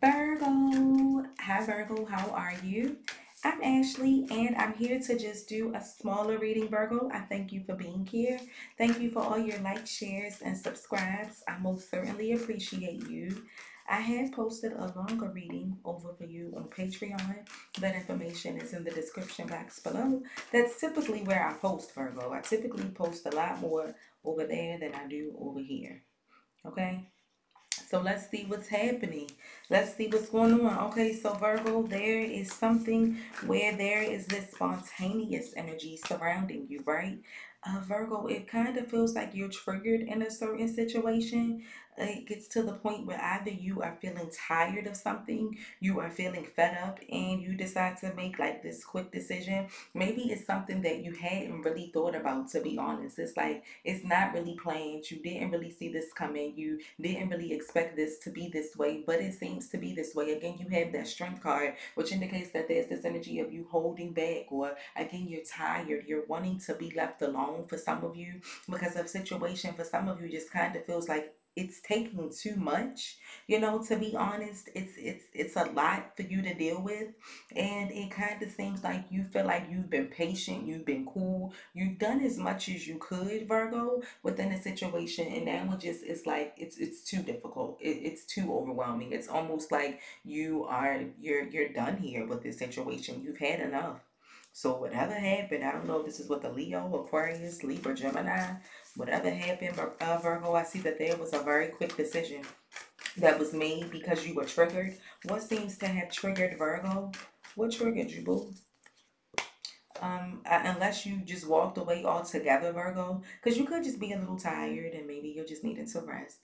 Virgo. Hi, Virgo. How are you? I'm Ashley, and I'm here to just do a smaller reading, Virgo. I thank you for being here. Thank you for all your likes, shares, and subscribes. I most certainly appreciate you. I have posted a longer reading over for you on Patreon. That information is in the description box below. That's typically where I post, Virgo. I typically post a lot more over there than I do over here. Okay? So let's see what's happening. Let's see what's going on. Okay, so Virgo, there is something where there is this spontaneous energy surrounding you, right? Virgo, it kind of feels like you're triggered in a certain situation. It gets to the point where either you are feeling tired of something, you are feeling fed up, and you decide to make like this quick decision. Maybe it's something that you hadn't really thought about, to be honest. It's like it's not really planned. You didn't really see this coming. You didn't really expect this to be this way, but it seems to be this way. Again, you have that strength card, which indicates that there's this energy of you holding back, or again, you're tired. You're wanting to be left alone for some of you because of situation. For some of you, just kind of feels like it's taking too much, to be honest. It's a lot for you to deal with, and it kind of seems like you feel like you've been patient, you've been cool, you've done as much as you could, Virgo, within a situation, and now it just is like it's too difficult. It's too overwhelming. It's almost like you're done here with this situation. You've had enough. So whatever happened, I don't know if this is with the Leo, Aquarius, Libra, Gemini, whatever happened, Virgo, I see that there was a very quick decision that was made because you were triggered. What seems to have triggered Virgo? What triggered you, boo? Unless you just walked away altogether, Virgo, because you could just be a little tired and maybe you're just needing to rest.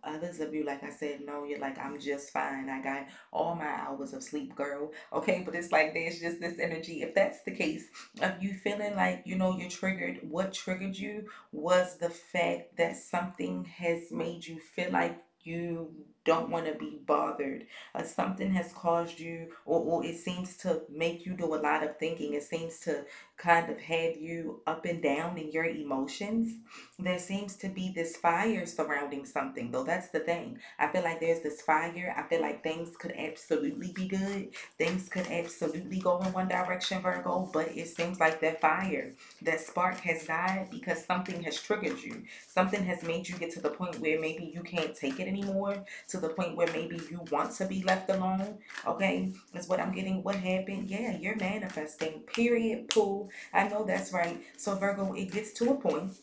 Others of you, like I said, no, you're like, I'm just fine. I got all my hours of sleep, girl. Okay, but it's like there's just this energy. If that's the case, of you feeling like, you're triggered, what triggered you was the fact that something has made you feel like you don't want to be bothered. Something has caused you, or it seems to make you do a lot of thinking. It seems to kind of have you up and down in your emotions. There seems to be this fire surrounding something, though. That's the thing. I feel like there's this fire. I feel like things could absolutely be good. Things could absolutely go in one direction, Virgo, but it seems like that fire, that spark has died because something has triggered you. Something has made you get to the point where maybe you can't take it anymore, to the point where maybe you want to be left alone. Okay, that's what I'm getting. What happened? Yeah, you're manifesting. Period. Pool. I know that's right. So Virgo, it gets to a point,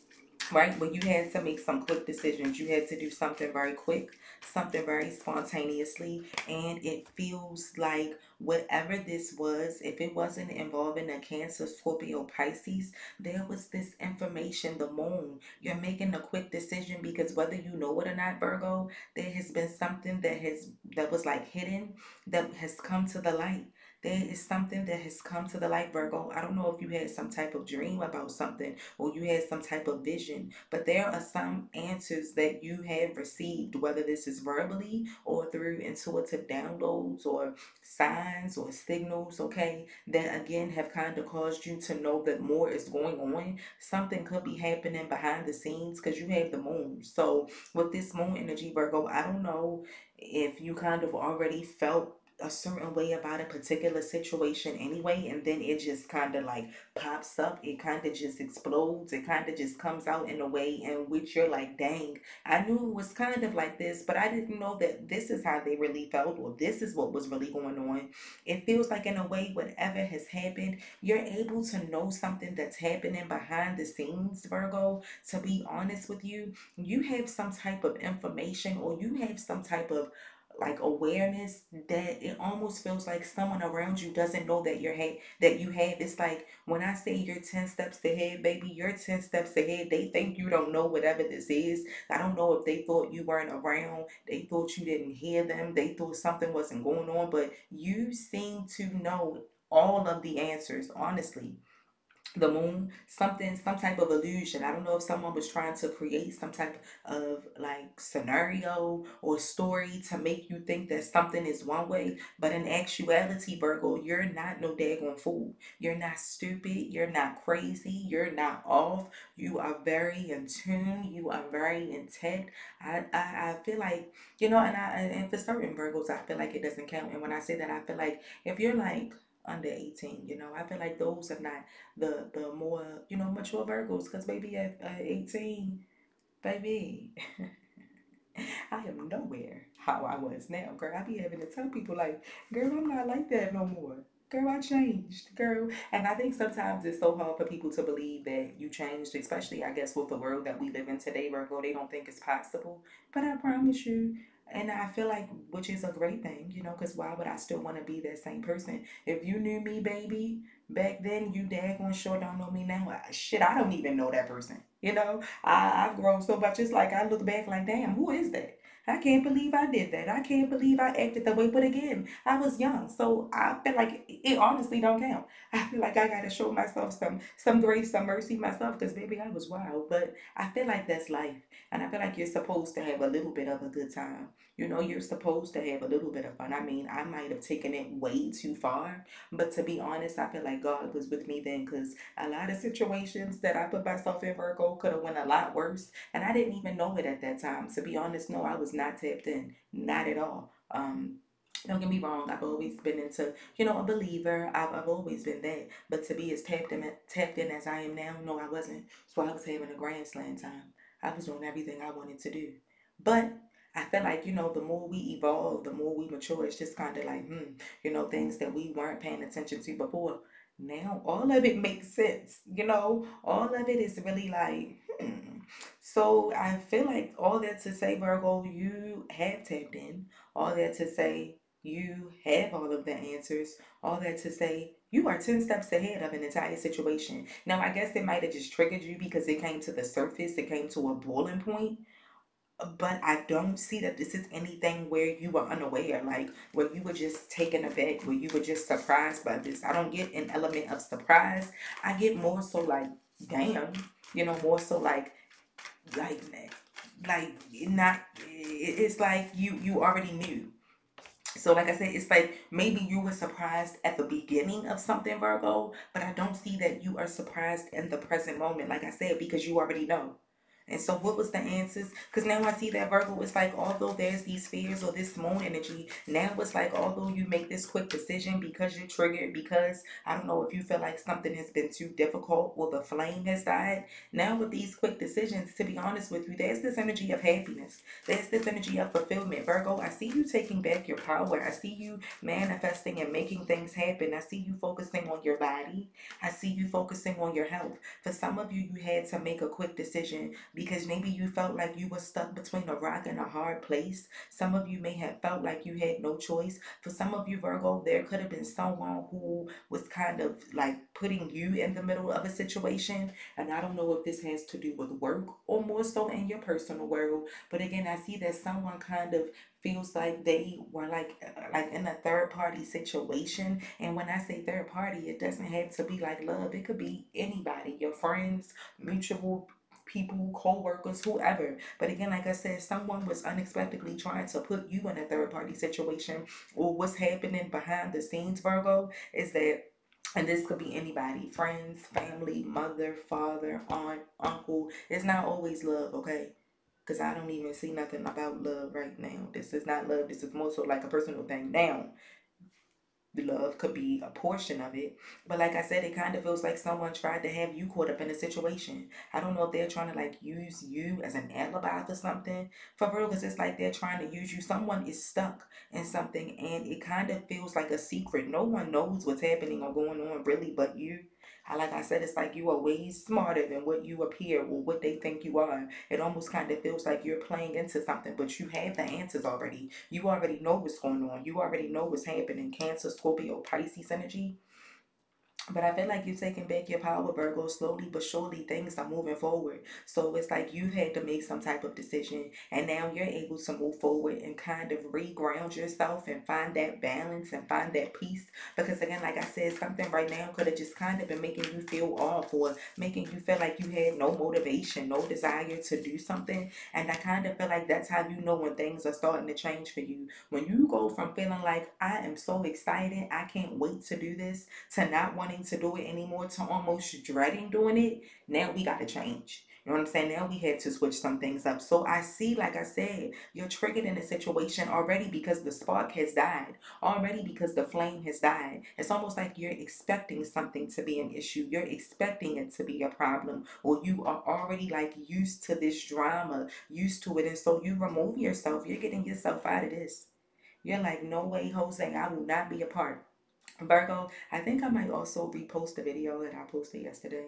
right, where you had to make some quick decisions. You had to do something very quick, something very spontaneously, and it feels like whatever this was, if it wasn't involving a Cancer, Scorpio, Pisces, there was this information, the moon. You're making a quick decision because whether you know it or not, Virgo, there has been something that was like hidden, that has come to the light. There is something that has come to the light, Virgo. I don't know if you had some type of dream about something, or you had some type of vision, but there are some answers that you have received, whether this is verbally or through intuitive downloads or signs or signals, okay, that again have kind of caused you to know that more is going on. Something could be happening behind the scenes because you have the moon. So with this moon energy, Virgo, I don't know if you kind of already felt a certain way about a particular situation anyway, and then it just kind of like pops up, it kind of just explodes, it kind of just comes out in a way in which you're like, dang, I knew it was kind of like this, but I didn't know that this is how they really felt, or this is what was really going on. It feels like in a way, whatever has happened, you're able to know something that's happening behind the scenes, Virgo. To be honest with you, you have some type of information, or you have some type of like awareness, that it almost feels like someone around you doesn't know that that you have. It's like when I say you're 10 steps ahead, baby, you're 10 steps ahead. They think you don't know whatever this is. I don't know if they thought you weren't around, they thought you didn't hear them, they thought something wasn't going on, but you seem to know all of the answers, honestly. the moon, something, some type of illusion. I don't know if someone was trying to create some type of like scenario or story to make you think that something is one way, but in actuality, Virgo, you're not no daggone fool. You're not stupid, you're not crazy, you're not off. You are very in tune, you are very intact. I feel like, and for certain Virgos, I feel like it doesn't count. And when I say that, I feel like if you're like under 18, I feel like those are not the more mature Virgos, because baby at 18, baby, I am nowhere how I was now, girl. I be having to tell people like, girl, I'm not like that no more. Girl, I changed, girl. And I think sometimes it's so hard for people to believe that you changed, especially I guess with the world that we live in today, Virgo. They don't think it's possible. But I promise you, and I feel like, which is a great thing, because why would I still want to be that same person? If you knew me, baby, back then, you daggone sure don't know me now. Shit, I don't even know that person. I've grown so much. It's like I look back like, damn, who is that? I can't believe I did that. I can't believe I acted that way. But again, I was young, so I feel like it honestly don't count. I feel like I gotta show myself some grace, some mercy myself, because baby, I was wild. But I feel like that's life, and I feel like you're supposed to have a little bit of a good time. You're supposed to have a little bit of fun. I mean, I might have taken it way too far, but to be honest, I feel like God was with me then, because a lot of situations that I put myself in, Virgo, could have went a lot worse, and I didn't even know it at that time. To be honest, no, I was not tapped in, not at all. Don't get me wrong. I've always been into, a believer. I've always been that. But to be as tapped in as I am now, no, I wasn't. So I was having a grand slam time. I was doing everything I wanted to do. But I feel like, the more we evolve, the more we mature, it's just kind of like, things that we weren't paying attention to before. Now all of it makes sense. All of it is really like, So I feel like all that to say, Virgo, you have tapped in. All that to say, you have all of the answers. All that to say, you are 10 steps ahead of an entire situation. Now, I guess it might have just triggered you because it came to the surface, it came to a boiling point. But I don't see that this is anything where you were unaware, like where you were just taken aback, where you were just surprised by this. I don't get an element of surprise. I get more so like, damn, more so like, like not. It's like you already knew. So, like I said, it's like maybe you were surprised at the beginning of something, Virgo, but I don't see that you are surprised in the present moment, like I said, because you already know. And so, what was the answers? Because now I see that, Virgo, it's like although there's these fears or this moon energy, now it's like although you make this quick decision because you're triggered, because I don't know if you feel like something has been too difficult or the flame has died. Now, with these quick decisions, to be honest with you, there's this energy of happiness. There's this energy of fulfillment. Virgo, I see you taking back your power. I see you manifesting and making things happen. I see you focusing on your body. I see you focusing on your health. For some of you, you had to make a quick decision because maybe you felt like you were stuck between a rock and a hard place. Some of you may have felt like you had no choice. For some of you, Virgo, there could have been someone who was kind of like putting you in the middle of a situation. And I don't know if this has to do with work or more so in your personal world. But again, I see that someone kind of feels like they were like in a third party situation. And when I say third party, it doesn't have to be like love. It could be anybody, your friends, mutual people, co-workers, whoever. But again, like I said, someone was unexpectedly trying to put you in a third party situation. Or what's happening behind the scenes, Virgo, is that, and this could be anybody, friends, family, mother, father, aunt, uncle. It's not always love, okay? Because I don't even see nothing about love right now. This is not love. This is more so like a personal thing. Now, love could be a portion of it. But like I said, it kind of feels like someone tried to have you caught up in a situation. I don't know if they're trying to like use you as an alibi for something. For real, because it's like they're trying to use you. Someone is stuck in something and it kind of feels like a secret. No one knows what's happening or going on really but you. Like I said, it's like you are way smarter than what you appear or what they think you are. It almost kind of feels like you're playing into something, but you have the answers already. You already know what's going on. You already know what's happening. Cancer, Scorpio, Pisces energy. But I feel like you're taking back your power, Virgo. Slowly but surely, things are moving forward. So it's like you had to make some type of decision, and now you're able to move forward and kind of reground yourself and find that balance and find that peace. Because again, like I said, something right now could have just kind of been making you feel off or making you feel like you had no motivation, no desire to do something. And I kind of feel like that's how you know when things are starting to change for you. When you go from feeling like I am so excited, I can't wait to do this, to not wanting to do it anymore, to almost dreading doing it, now we got to change. You know what I'm saying? Now we had to switch some things up. So I see, like I said, you're triggered in a situation already because the spark has died, already because the flame has died. It's almost like you're expecting something to be an issue. You're expecting it to be a problem, or you are already like used to this drama, used to it. And so you remove yourself. You're getting yourself out of this. You're like, no way, Jose, I will not be a part. Virgo, I think I might also repost the video that I posted yesterday.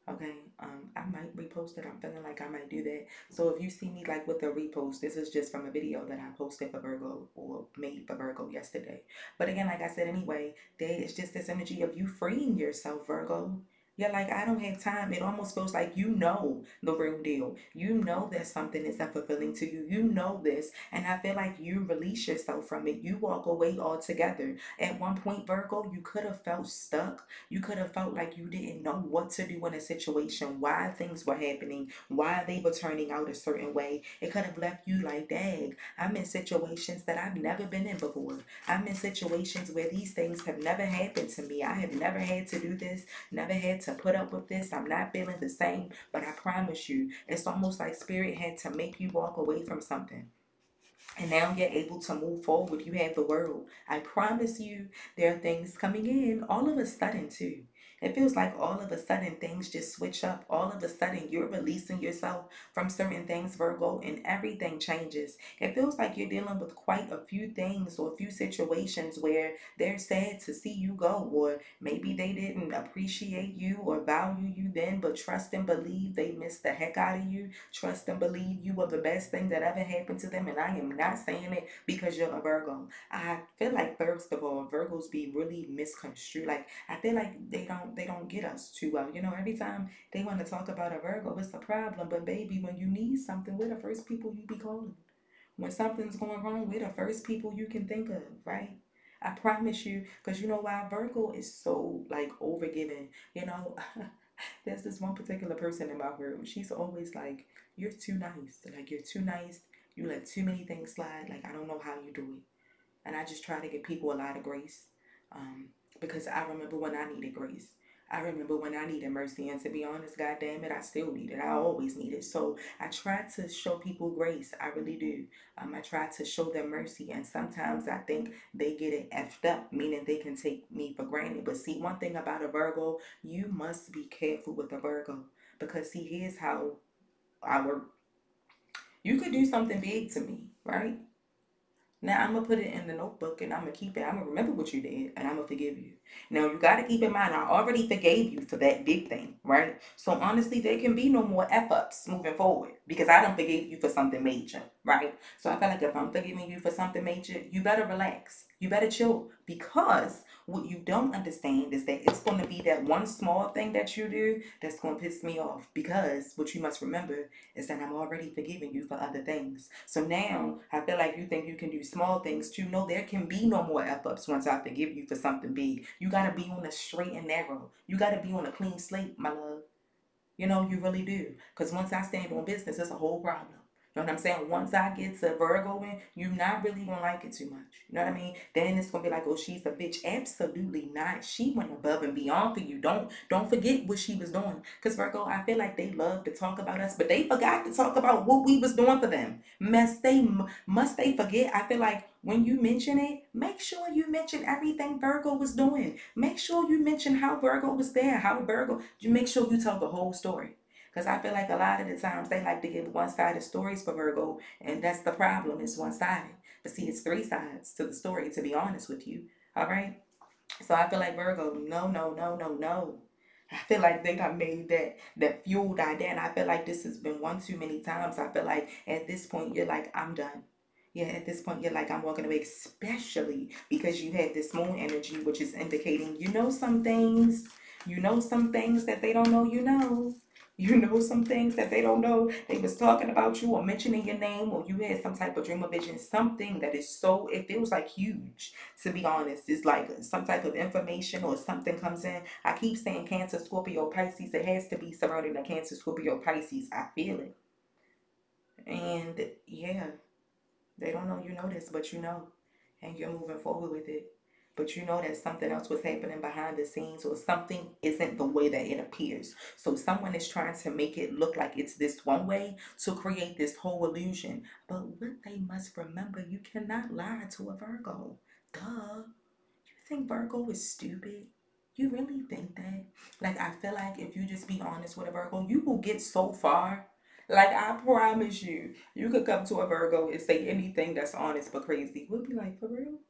Okay, I might repost it. I'm feeling like I might do that. So if you see me like with a repost, this is just from a video that I posted for Virgo or made for Virgo yesterday. But again, like I said, anyway, that is just this energy of you freeing yourself, Virgo. You're like, I don't have time. It almost feels like you know the real deal. You know that something is unfulfilling to you. You know this. And I feel like you release yourself from it. You walk away altogether. At one point, Virgo, you could have felt stuck. You could have felt like you didn't know what to do in a situation, why things were happening, why they were turning out a certain way. It could have left you like, dang, I'm in situations that I've never been in before. I'm in situations where these things have never happened to me. I have never had to do this, never had to put up with this. I'm not feeling the same, but I promise you, it's almost like spirit had to make you walk away from something. And now you're able to move forward. You have the world. I promise you, there are things coming in all of a sudden, too. It feels like all of a sudden things just switch up. All of a sudden you're releasing yourself from certain things, Virgo, and everything changes. It feels like you're dealing with quite a few things or a few situations where they're sad to see you go, or maybe they didn't appreciate you or value you then, but trust and believe they missed the heck out of you. Trust and believe you were the best thing that ever happened to them. And I am not saying it because you're a Virgo. I feel like first of all, Virgos be really misconstrued. Like I feel like they don't get us too well. You know, every time they want to talk about a Virgo, it's a problem. But baby, when you need something, we're the first people you be calling. When something's going wrong, we're the first people you can think of, right? I promise you, because you know why? Virgo is so like overgiving. You know, there's this one particular person in my group. She's always like, "You're too nice. Like you're too nice. You let too many things slide. Like I don't know how you do it." And I just try to give people a lot of grace, um, because I remember when I needed grace. I remember when I needed mercy, and to be honest, God damn it, I still need it. I always need it. So I try to show people grace. I really do. I try to show them mercy, and sometimes I think they get it effed up, meaning they can take me for granted. But see, one thing about a Virgo, you must be careful with a Virgo, because see, here's how I work. You could do something big to me, right? Now I'm gonna put it in the notebook and I'm gonna keep it. I'm gonna remember what you did and I'm gonna forgive you. Now you gotta keep in mind I already forgave you for that big thing, right? So honestly, there can be no more F ups moving forward because I don't forgive you for something major, right? So I feel like if I'm forgiving you for something major, you better relax. You better chill, because what you don't understand is that it's gonna be that one small thing that you do that's gonna piss me off. Because what you must remember is that I'm already forgiving you for other things. So now I feel like you think you can do small things too. No, there can be no more F ups once I forgive you for something big. You gotta be on a straight and narrow. You gotta be on a clean slate, my love. You know, you really do. Because once I stand on business, it's a whole problem. You know what I'm saying? Once I get to Virgo in, you're not really gonna like it too much. You know what I mean? Then it's gonna be like, oh, she's a bitch. Absolutely not. She went above and beyond for you. Don't forget what she was doing. Cause Virgo, I feel like they love to talk about us, but they forgot to talk about what we was doing for them. Must they forget? I feel like when you mention it, make sure you mention everything Virgo was doing. Make sure you mention how Virgo was there, how Virgo, you make sure you tell the whole story. Because I feel like a lot of the times they like to give one-sided stories for Virgo, and that's the problem. It's one-sided. But see, it's three sides to the story, to be honest with you. All right? So I feel like Virgo, no, no, no, no, no. I feel like they got made that fuel die down. I feel like this has been one too many times. I feel like at this point you're like, I'm done. Yeah, at this point you're like, I'm walking away, especially because you had this moon energy, which is indicating, you know, some things. You know some things that they don't know you know. You know some things that they don't know. They was talking about you or mentioning your name, or you had some type of dream or vision, something that is so, it feels like huge, to be honest. It's like some type of information or something comes in. I keep saying Cancer, Scorpio, Pisces. It has to be surrounding the Cancer, Scorpio, Pisces. I feel it. And yeah, they don't know you know this, but you know, and you're moving forward with it. But you know that something else was happening behind the scenes, or something isn't the way that it appears. So someone is trying to make it look like it's this one way to create this whole illusion. But what they must remember, you cannot lie to a Virgo. Duh. You think Virgo is stupid? You really think that? Like, I feel like if you just be honest with a Virgo, you will get so far. Like, I promise you, you could come to a Virgo and say anything that's honest but crazy. We'll be like, for real?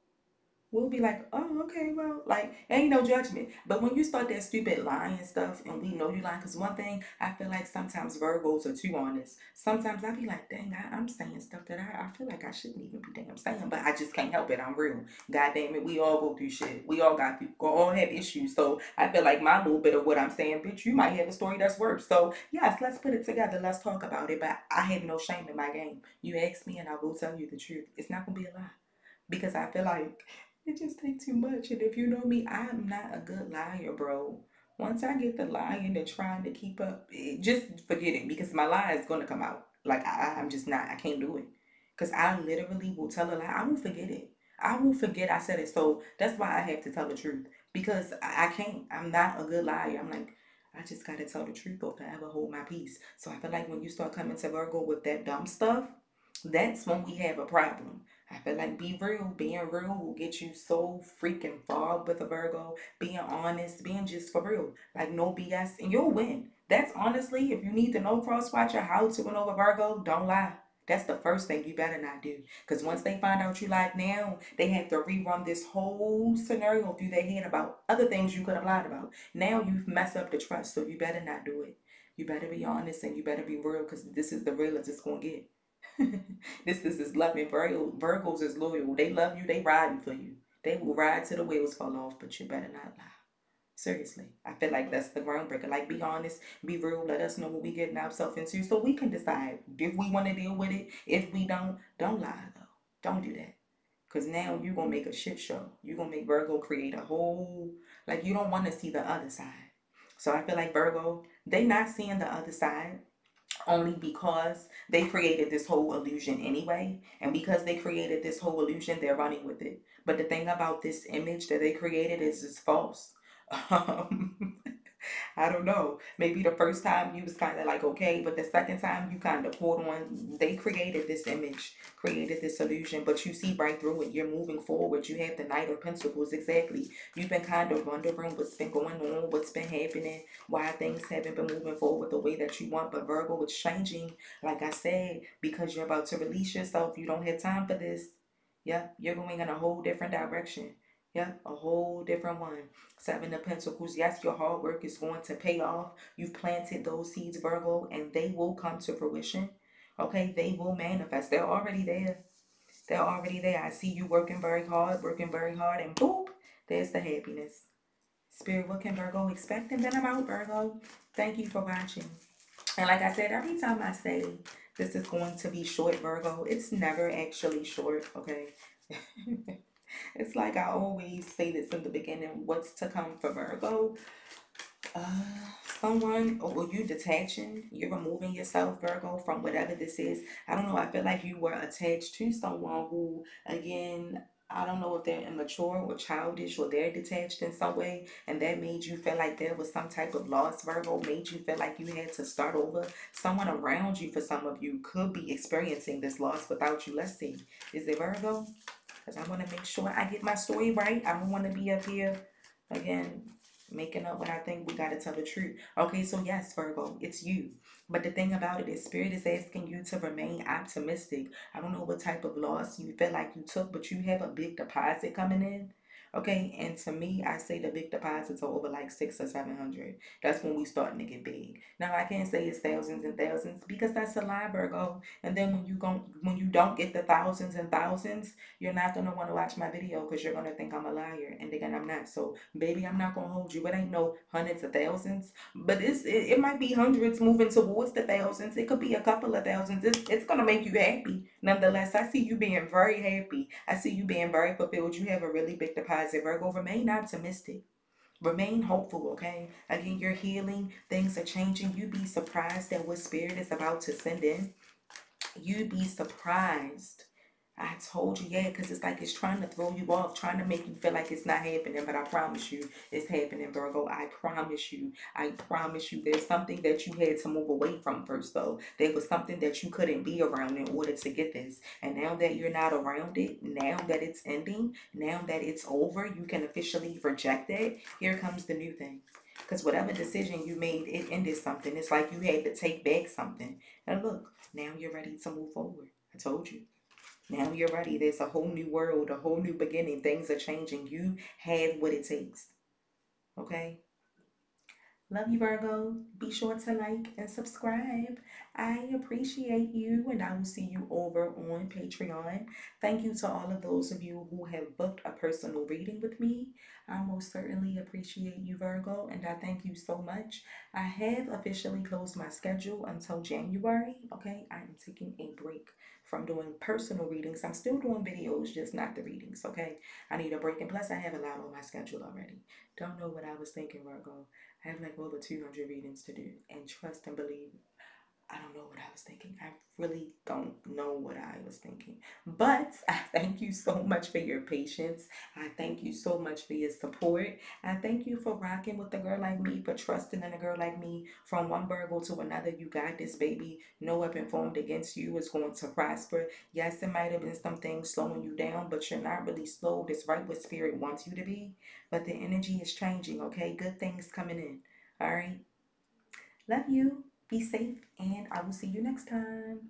We'll be like, oh, okay, well, like, ain't no judgment. But when you start that stupid lying stuff and we know you lying, because one thing, I feel like sometimes Virgos are too honest. Sometimes I be like, dang, I'm saying stuff that I feel like I shouldn't even be damn saying, but I just can't help it. I'm real. God damn it, we all go through shit. We all got people, all have issues. So I feel like my little bit of what I'm saying, bitch, you might have a story that's worse. So yes, let's put it together. Let's talk about it. But I have no shame in my game. You ask me and I will tell you the truth. It's not going to be a lie because I feel like it just takes too much. And if you know me, I'm not a good liar, bro. Once I get the lying and trying to keep up, just forget it because my lie is gonna come out. Like I'm just not. I can't do it because I literally will tell a lie. I will forget it. I will forget I said it. So that's why I have to tell the truth because I can't. I'm not a good liar. I'm like. I just gotta tell the truth or forever hold my peace. So I feel like when you start coming to Virgo with that dumb stuff, that's when we have a problem. I feel like be real, being real will get you so freaking far with a Virgo. Being honest, being just for real, like no BS, and you'll win. That's honestly, if you need to know cross watcher how to win over Virgo, don't lie. That's the first thing you better not do. Because once they find out you lied now, they have to rerun this whole scenario through their head about other things you could have lied about. Now you've messed up the trust, so you better not do it. You better be honest and you better be real because this is the realest it's going to get. This is loving. Virgos is loyal. They love you. They riding for you. They will ride till the wheels fall off, but you better not lie. Seriously. I feel like that's the groundbreaker. Like, be honest, be real. Let us know what we getting ourselves into so we can decide if we want to deal with it. If we don't lie, though. Don't do that. Because now you're going to make a shit show. You're going to make Virgo create a whole, like, you don't want to see the other side. So I feel like Virgo, they not seeing the other side only because they created this whole illusion anyway. And because they created this whole illusion, they're running with it. But the thing about this image that they created is it's false. Um, I don't know. Maybe the first time you was kind of like okay, but the second time you kind of pulled on. They created this image, created this illusion, but you see right through it. You're moving forward. You have the Knight of Pentacles exactly. You've been kind of wondering what's been going on, what's been happening, why things haven't been moving forward the way that you want. But Virgo, it's changing. Like I said, because you're about to release yourself. You don't have time for this. Yep, you're going in a whole different direction. Yep, a whole different one. Seven of Pentacles. Yes, your hard work is going to pay off. You've planted those seeds, Virgo, and they will come to fruition. Okay, they will manifest. They're already there. They're already there. I see you working very hard, and boop, there's the happiness. Spirit, what can Virgo expect? And then I'm out, Virgo. Thank you for watching. And like I said, every time I say this is going to be short, Virgo, it's never actually short, okay? It's like I always say this in the beginning, what's to come for Virgo? Uh, Someone, or you detaching, you're removing yourself, Virgo, from whatever this is. I don't know. I feel like you were attached to someone who, again, I don't know if they're immature or childish or they're detached in some way, and that made you feel like there was some type of loss, Virgo, made you feel like you had to start over. Someone around you, for some of you, could be experiencing this loss without you. Let's see. Is it Virgo? Because I want to make sure I get my story right. I don't want to be up here again making up what I think. We got to tell the truth. Okay, so yes, Virgo, it's you. But the thing about it is, Spirit is asking you to remain optimistic. I don't know what type of loss you feel like you took, but you have a big deposit coming in. Okay, and to me, I say the big deposits are over like 6 or 700. That's when we starting to get big. Now I can't say it's thousands and thousands because that's a lie, Virgo. And then when you don't get the thousands and thousands, you're not gonna want to watch my video because you're gonna think I'm a liar, and again I'm not. So baby, I'm not gonna hold you. It ain't no hundreds of thousands, but it might be hundreds moving towards the thousands. It could be a couple of thousands. It's gonna make you happy. Nonetheless, I see you being very happy. I see you being very fulfilled. You have a really big deposit, Virgo. Remain optimistic. Remain hopeful, okay? Again, you're healing. Things are changing. You be surprised at what spirit is about to send in. You'd be surprised. I told you, yeah, because it's like it's trying to throw you off, trying to make you feel like it's not happening. But I promise you, it's happening, Virgo. I promise you. I promise you. There's something that you had to move away from first, though. There was something that you couldn't be around in order to get this. And now that you're not around it, now that it's ending, now that it's over, you can officially reject it. Here comes the new thing. Because whatever decision you made, it ended something. It's like you had to take back something. And look, now you're ready to move forward. I told you. Now you're ready. There's a whole new world, a whole new beginning. Things are changing. You have what it takes. Okay? Love you, Virgo. Be sure to like and subscribe. I appreciate you, and I will see you over on Patreon. Thank you to all of those of you who have booked a personal reading with me. I most certainly appreciate you, Virgo, and I thank you so much. I have officially closed my schedule until January. Okay, I am taking a break from doing personal readings. I'm still doing videos, just not the readings. Okay, I need a break, and plus, I have a lot on my schedule already. Don't know what I was thinking, Virgo. I have like over 200 readings to do. And trust and believe, I don't know what I was thinking. I really don't know what I was thinking. But I thank you so much for your patience. I thank you so much for your support. I thank you for rocking with a girl like me, for trusting in a girl like me. From one Virgo to another, you got this, baby. No weapon formed against you is going to prosper. Yes, it might have been some things slowing you down, but you're not really slowed. It's right where spirit wants you to be. But the energy is changing, okay? Good things coming in. All right. Love you. Be safe, and I will see you next time.